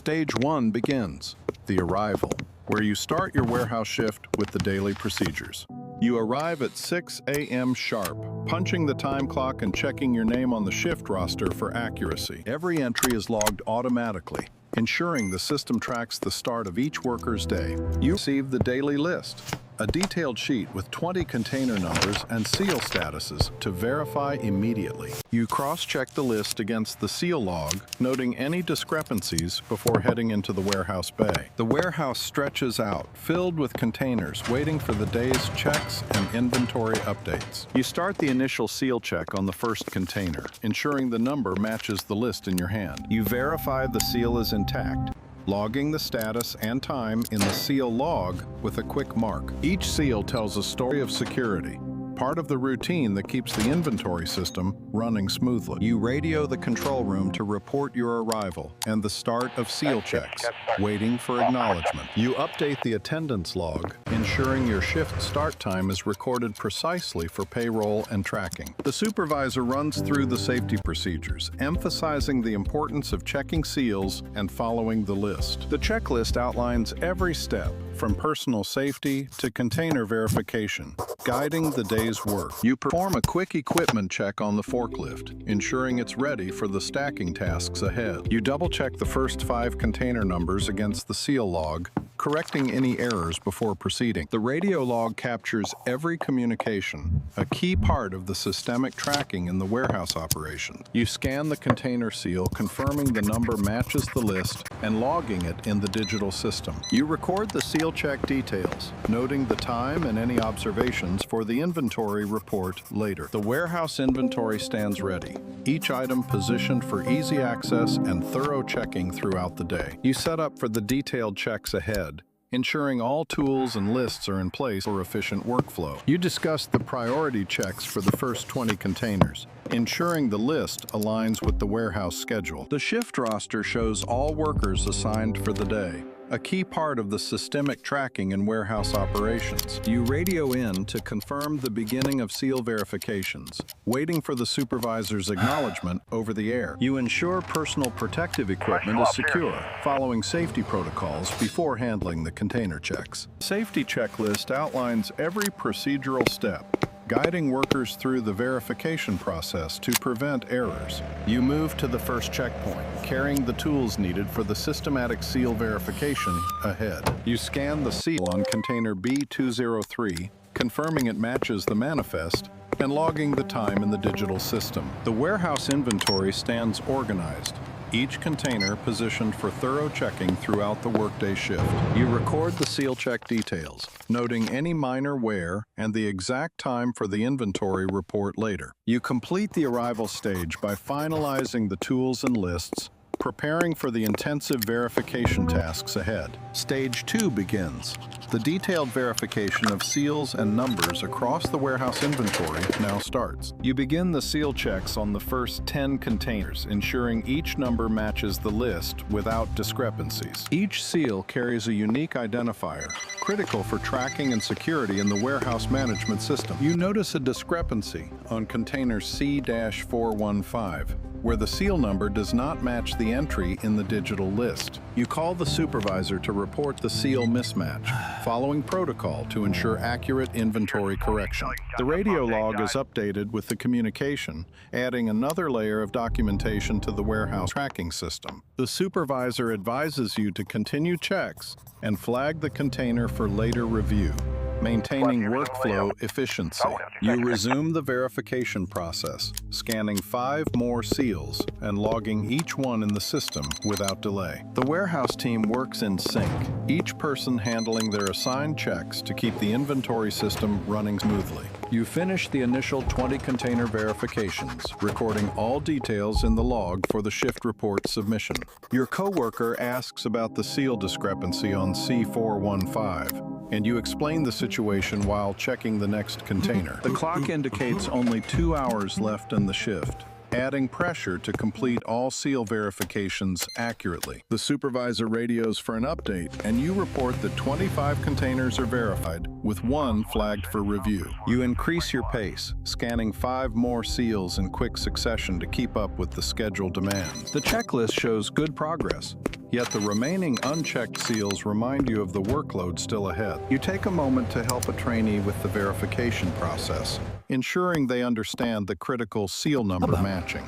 Stage 1 begins, the arrival, where you start your warehouse shift with the daily procedures. You arrive at 6 a.m. sharp, punching the time clock and checking your name on the shift roster for accuracy. Every entry is logged automatically, ensuring the system tracks the start of each worker's day. You receive the daily list, a detailed sheet with 20 container numbers and seal statuses to verify immediately. You cross-check the list against the seal log, noting any discrepancies before heading into the warehouse bay. The warehouse stretches out, filled with containers, waiting for the day's checks and inventory updates. You start the initial seal check on the first container, ensuring the number matches the list in your hand. You verify the seal is intact, logging the status and time in the seal log with a quick mark. Each seal tells a story of security, part of the routine that keeps the inventory system running smoothly. You radio the control room to report your arrival and the start of seal checks, waiting for acknowledgement. You update the attendance log, ensuring your shift start time is recorded precisely for payroll and tracking. The supervisor runs through the safety procedures, emphasizing the importance of checking seals and following the list. The checklist outlines every step, from personal safety to container verification, guiding the day's work. You perform a quick equipment check on the forklift, ensuring it's ready for the stacking tasks ahead. You double-check the first 5 container numbers against the seal log, correcting any errors before proceeding. The radio log captures every communication, a key part of the systemic tracking in the warehouse operation. You scan the container seal, confirming the number matches the list and logging it in the digital system. You record the seal check details, noting the time and any observations for the inventory report later. The warehouse inventory stands ready, each item positioned for easy access and thorough checking throughout the day. You set up for the detailed checks ahead, ensuring all tools and lists are in place for efficient workflow. You discuss the priority checks for the first 20 containers, ensuring the list aligns with the warehouse schedule. The shift roster shows all workers assigned for the day, a key part of the systemic tracking in warehouse operations. You radio in to confirm the beginning of seal verifications, waiting for the supervisor's acknowledgement over the air. You ensure personal protective equipment is secure, following safety protocols before handling the container checks. Safety checklist outlines every procedural step, guiding workers through the verification process to prevent errors. You move to the first checkpoint, carrying the tools needed for the systematic seal verification ahead. You scan the seal on container B203, confirming it matches the manifest, and logging the time in the digital system. The warehouse inventory stands organized, each container positioned for thorough checking throughout the workday shift. You record the seal check details, noting any minor wear and the exact time for the inventory report later. You complete the arrival stage by finalizing the tools and lists, preparing for the intensive verification tasks ahead. Stage 2 begins. The detailed verification of seals and numbers across the warehouse inventory now starts. You begin the seal checks on the first 10 containers, ensuring each number matches the list without discrepancies. Each seal carries a unique identifier, critical for tracking and security in the warehouse management system. You notice a discrepancy on container C-415, where the seal number does not match the entry in the digital list. You call the supervisor to report the seal mismatch, following protocol to ensure accurate inventory correction. The radio log is updated with the communication, adding another layer of documentation to the warehouse tracking system. The supervisor advises you to continue checks and flag the container for later review, maintaining workflow efficiency. You resume the verification process, scanning 5 more seals and logging each one in the system without delay. The warehouse team works in sync, each person handling their assigned checks to keep the inventory system running smoothly. You finish the initial 20 container verifications, recording all details in the log for the shift report submission. Your coworker asks about the seal discrepancy on C415, and you explain the situation while checking the next container. The clock indicates only 2 hours left in the shift, adding pressure to complete all seal verifications accurately. The supervisor radios for an update, and you report that 25 containers are verified, with 1 flagged for review. You increase your pace, scanning 5 more seals in quick succession to keep up with the scheduled demands. The checklist shows good progress, yet the remaining unchecked seals remind you of the workload still ahead. You take a moment to help a trainee with the verification process, ensuring they understand the critical seal number matching.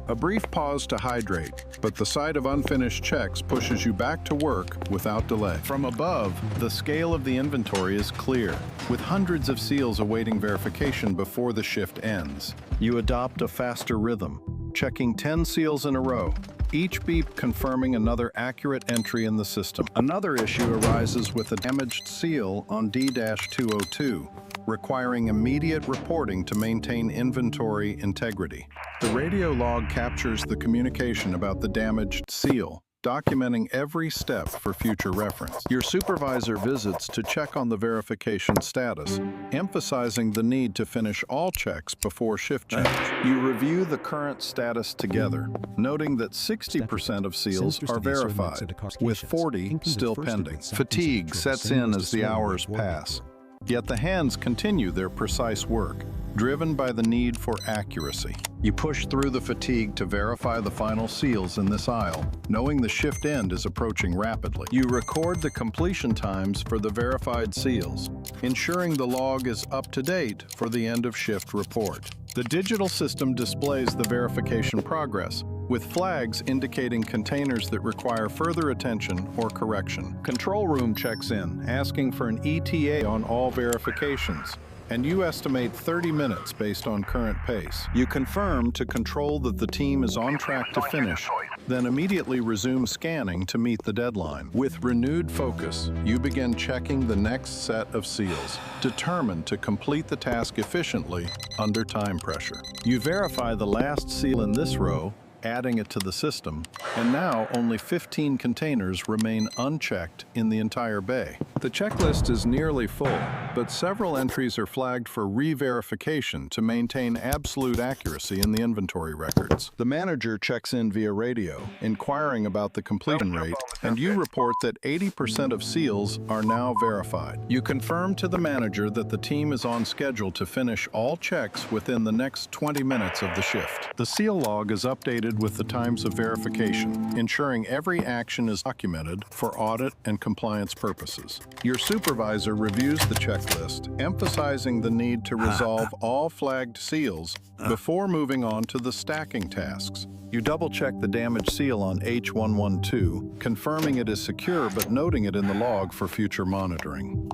A brief pause to hydrate, but the sight of unfinished checks pushes you back to work without delay. From above, the scale of the inventory is clear, with hundreds of seals awaiting verification before the shift ends. You adopt a faster rhythm, checking 10 seals in a row, each beep confirming another accurate entry in the system. Another issue arises with a damaged seal on D-202, requiring immediate reporting to maintain inventory integrity. The radio log captures the communication about the damaged seal, documenting every step for future reference. Your supervisor visits to check on the verification status, emphasizing the need to finish all checks before shift change. You review the current status together, noting that 60% of seals are verified, with 40 still pending. Fatigue sets in as the hours pass, yet the hands continue their precise work, driven by the need for accuracy. You push through the fatigue to verify the final seals in this aisle, knowing the shift end is approaching rapidly. You record the completion times for the verified seals, ensuring the log is up to date for the end of shift report. The digital system displays the verification progress, with flags indicating containers that require further attention or correction. Control room checks in, asking for an ETA on all verifications, and you estimate 30 minutes based on current pace. You confirm to control that the team is on track to finish, then immediately resume scanning to meet the deadline. With renewed focus, you begin checking the next set of seals, determined to complete the task efficiently under time pressure. You verify the last seal in this row, adding it to the system, and now only 15 containers remain unchecked in the entire bay. The checklist is nearly full, but several entries are flagged for re-verification to maintain absolute accuracy in the inventory records. The manager checks in via radio, inquiring about the completion rate, and you report that 80% of seals are now verified. You confirm to the manager that the team is on schedule to finish all checks within the next 20 minutes of the shift. The seal log is updated with the times of verification, ensuring every action is documented for audit and compliance purposes. Your supervisor reviews the checklist, emphasizing the need to resolve all flagged seals before moving on to the stacking tasks. You double-check the damaged seal on H112, confirming it is secure but noting it in the log for future monitoring.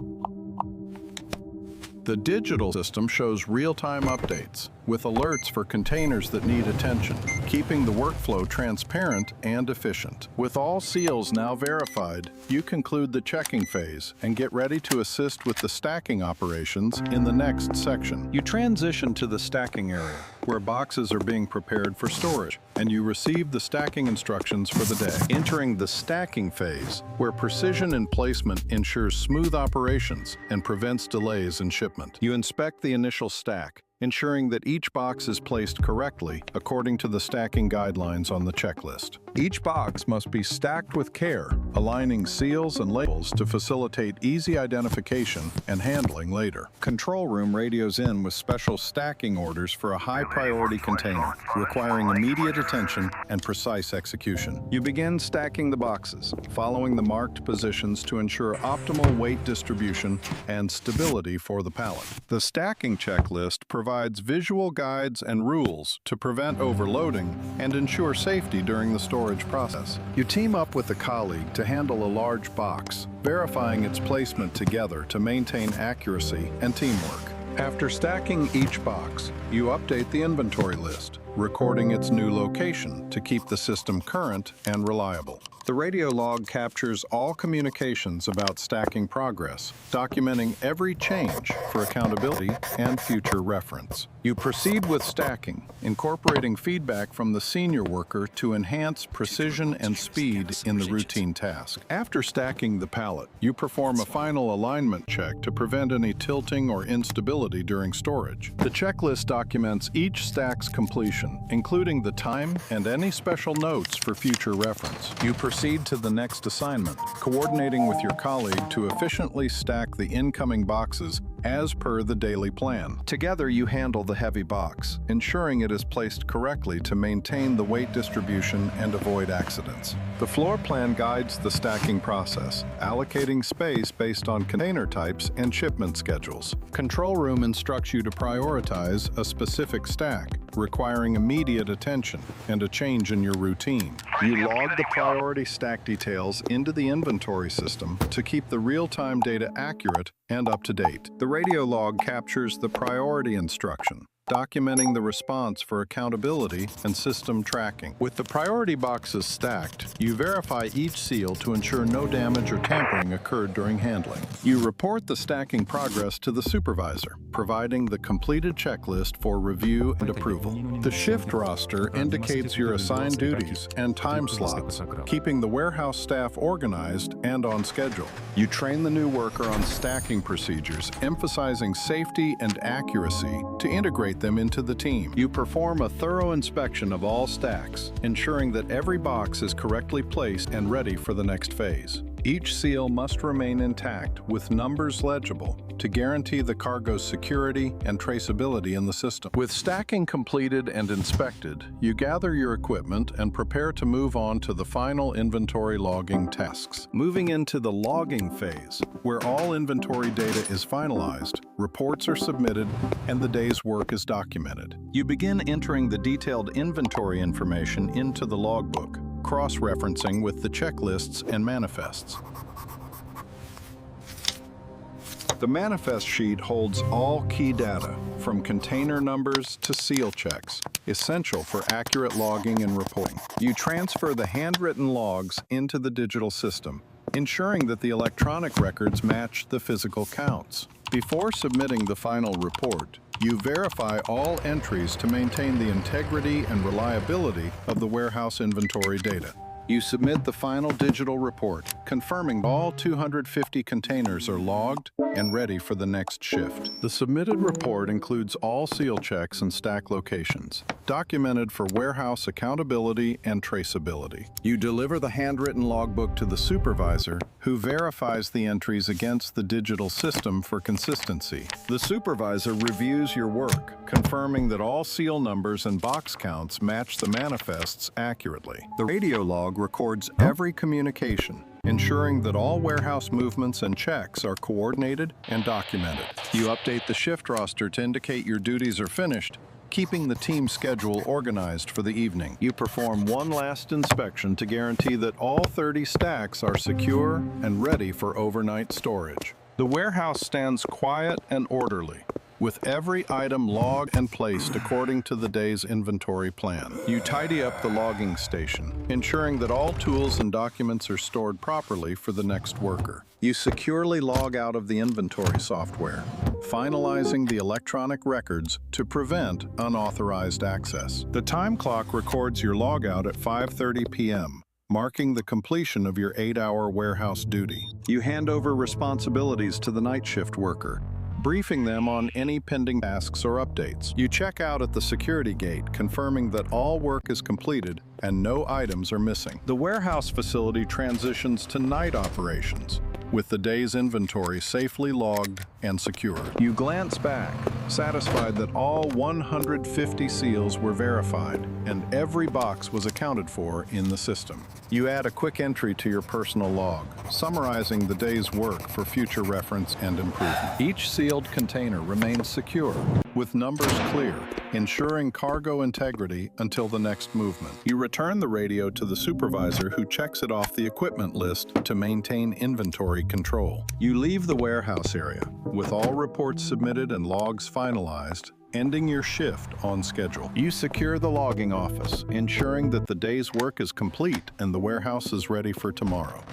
The digital system shows real-time updates, with alerts for containers that need attention, keeping the workflow transparent and efficient. With all seals now verified, you conclude the checking phase and get ready to assist with the stacking operations in the next section. You transition to the stacking area, where boxes are being prepared for storage, and you receive the stacking instructions for the day. Entering the stacking phase, where precision in placement ensures smooth operations and prevents delays in shipment. You inspect the initial stack, ensuring that each box is placed correctly according to the stacking guidelines on the checklist. Each box must be stacked with care, aligning seals and labels to facilitate easy identification and handling later. Control room radios in with special stacking orders for a high-priority container, requiring immediate attention and precise execution. You begin stacking the boxes, following the marked positions to ensure optimal weight distribution and stability for the pallet. The stacking checklist provides visual guides and rules to prevent overloading and ensure safety during the storage process. You team up with a colleague to handle a large box, verifying its placement together to maintain accuracy and teamwork. After stacking each box, you update the inventory list, recording its new location to keep the system current and reliable. The radio log captures all communications about stacking progress, documenting every change for accountability and future reference. You proceed with stacking, incorporating feedback from the senior worker to enhance precision and speed in the routine task. After stacking the pallet, you perform a final alignment check to prevent any tilting or instability during storage. The checklist documents each stack's completion, including the time and any special notes for future reference. You proceed to the next assignment, coordinating with your colleague to efficiently stack the incoming boxes as per the daily plan. Together, you handle the heavy box, ensuring it is placed correctly to maintain the weight distribution and avoid accidents. The floor plan guides the stacking process, allocating space based on container types and shipment schedules. Control room instructs you to prioritize a specific stack, requiring immediate attention and a change in your routine. You log the priority stack details into the inventory system to keep the real-time data accurate and up to date. The radio log captures the priority instruction, documenting the response for accountability and system tracking. With the priority boxes stacked, you verify each seal to ensure no damage or tampering occurred during handling. You report the stacking progress to the supervisor, providing the completed checklist for review and approval. The shift roster indicates your assigned duties and time slots, keeping the warehouse staff organized and on schedule. You train the new worker on stacking procedures, emphasizing safety and accuracy to integrate them into the team. You perform a thorough inspection of all stacks, ensuring that every box is correctly placed and ready for the next phase. Each seal must remain intact with numbers legible to guarantee the cargo's security and traceability in the system. With stacking completed and inspected, you gather your equipment and prepare to move on to the final inventory logging tasks. Moving into the logging phase, where all inventory data is finalized, reports are submitted, and the day's work is documented. You begin entering the detailed inventory information into the logbook, cross-referencing with the checklists and manifests. The manifest sheet holds all key data, from container numbers to seal checks, essential for accurate logging and reporting. You transfer the handwritten logs into the digital system, ensuring that the electronic records match the physical counts. Before submitting the final report, you verify all entries to maintain the integrity and reliability of the warehouse inventory data. You submit the final digital report, confirming all 250 containers are logged and ready for the next shift. The submitted report includes all seal checks and stack locations, documented for warehouse accountability and traceability. You deliver the handwritten logbook to the supervisor, who verifies the entries against the digital system for consistency. The supervisor reviews your work, confirming that all seal numbers and box counts match the manifests accurately. The radio log records every communication, ensuring that all warehouse movements and checks are coordinated and documented. You update the shift roster to indicate your duties are finished, keeping the team schedule organized for the evening. You perform one last inspection to guarantee that all 30 stacks are secure and ready for overnight storage. The warehouse stands quiet and orderly, with every item logged and placed according to the day's inventory plan. You tidy up the logging station, ensuring that all tools and documents are stored properly for the next worker. You securely log out of the inventory software, finalizing the electronic records to prevent unauthorized access. The time clock records your logout at 5:30 p.m., marking the completion of your 8-hour warehouse duty. You hand over responsibilities to the night shift worker, briefing them on any pending tasks or updates. You check out at the security gate, confirming that all work is completed and no items are missing. The warehouse facility transitions to night operations, with the day's inventory safely logged and secured. You glance back, satisfied that all 150 seals were verified and every box was accounted for in the system. You add a quick entry to your personal log, summarizing the day's work for future reference and improvement. Each sealed container remains secure, with numbers clear, ensuring cargo integrity until the next movement. You return the radio to the supervisor, who checks it off the equipment list to maintain inventory control. You leave the warehouse area, with all reports submitted and logs finalized, ending your shift on schedule. You secure the logging office, ensuring that the day's work is complete and the warehouse is ready for tomorrow.